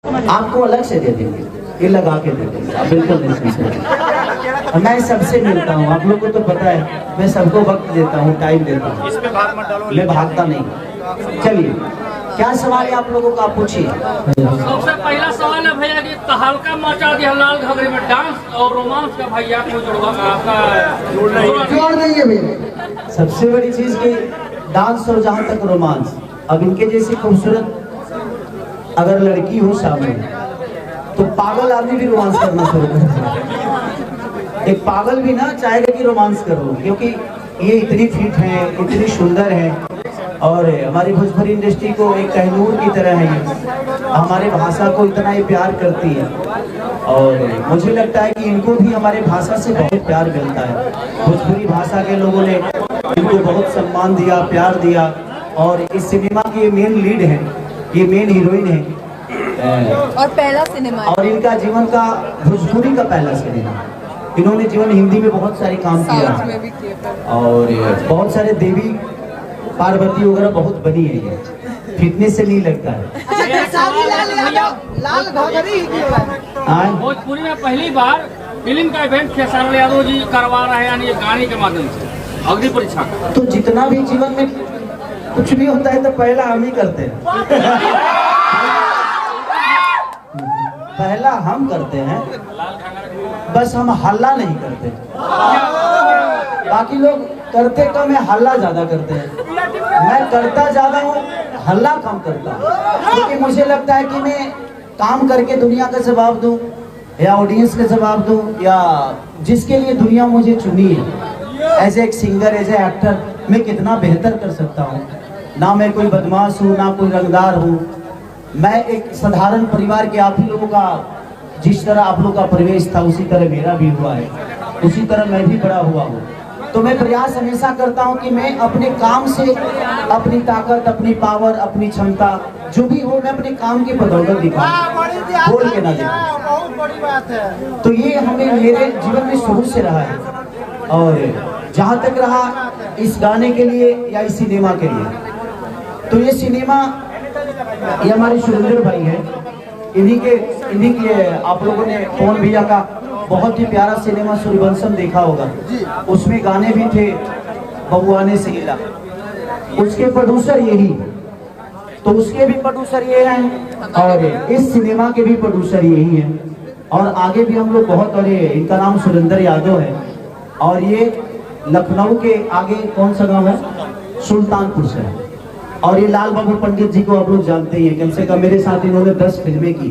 आपको अलग से दे देंगे, ये लगा के दे देंगे, आप बिल्कुल नहीं समझे। मैं सबसे मिलता हूँ, आप लोग को तो पता है, मैं सबको वक्त देता हूँ, टाइम देता हूँ, मैं भागता नहीं। चलिए, क्या सवाल है आप लोगों का, आप पूछिए। सबसे पहला सवाल है भैया कि तहलका मचा दिया लाल घाघरे में, डांस और रोमांस का भैया को जोड़ देंगे भैया। सबसे बड़ी चीज की डांस और जहाँ तक रोमांस, अब इनके जैसी खूबसूरत अगर लड़की हो सामने तो पागल आदमी भी रोमांस करना शुरू कर देगा। एक पागल भी ना चाहेगा कि रोमांस करो, क्योंकि ये इतनी फिट है, इतनी सुंदर है, और हमारी भोजपुरी इंडस्ट्री को एक कहनूर की तरह है, हमारे भाषा को इतना ही प्यार करती है, और मुझे लगता है कि इनको भी हमारे भाषा से बहुत प्यार मिलता है। भोजपुरी भाषा के लोगों ने इनको बहुत सम्मान दिया, प्यार दिया, और इस सिनेमा की ये मेन लीड है, ये मेन हीरोइन है, और पहला सिनेमा, और इनका जीवन का भोजपुरी का पहला सिनेमा। इन्होंने जीवन हिंदी में बहुत सारे काम किया, और बहुत सारे देवी पार्वती वगैरह बहुत बनी है, ये फिटनेस से नहीं लगता है। भोजपुरी में पहली बार फिल्म का इवेंट खेसारी यादव जी करवा रहे हैं, यानी गाने के माध्यम से अग्नि परीक्षा का। तो जितना भी जीवन में कुछ भी होता है तो पहला हम ही करते हैं। पहला हम करते हैं, बस हम हल्ला नहीं करते। बाकी लोग करते कम है, हल्ला ज्यादा करते हैं। मैं करता ज्यादा हूँ, हल्ला कम करता हूँ, क्योंकि मुझे लगता है कि मैं काम करके दुनिया का जवाब दूं, या ऑडियंस का जवाब दूं, या जिसके लिए दुनिया मुझे चुनी है, एज एक सिंगर, एज ए एक्टर, मैं कितना बेहतर कर सकता हूँ। ना मैं कोई बदमाश हूँ, ना कोई रंगदार हूँ, मैं एक साधारण परिवार के, आप ही लोगों का जिस तरह आप लोगों का परिवेश था उसी तरह मेरा भी हुआ है, उसी तरह मैं भी बड़ा हुआ हूँ। तो मैं प्रयास हमेशा करता हूँ कि मैं अपने काम से अपनी ताकत, अपनी पावर, अपनी क्षमता जो भी हो, मैं अपने काम की बदौलत दिखाऊं, बोल के ना दिखाऊं। बहुत बड़ी बात है। तो ये हमें मेरे जीवन में शुरू से रहा है, और जहाँ तक रहा इस गाने के लिए या इस सिनेमा के लिए। तो ये सिनेमा, ये हमारे सुरेंद्र भाई है, इन्हीं के आप लोगों ने पवन भैया का बहुत ही प्यारा सिनेमा सूर्यवंशम देखा होगा, उसमें गाने भी थे बबुआने से हिला, उसके प्रोड्यूसर यही, तो उसके भी प्रोड्यूसर ये हैं, और इस सिनेमा के भी प्रोड्यूसर यही हैं, और आगे भी हम लोग बहुत, और इनका नाम सुरेंद्र यादव है, और ये लखनऊ के आगे कौन सा गांव है, सुल्तानपुर से है। और ये लाल बाबू पंडित जी को आप लोग जानते ही हैं, कम से कम मेरे साथ इन्होंने 10 फिल्में की।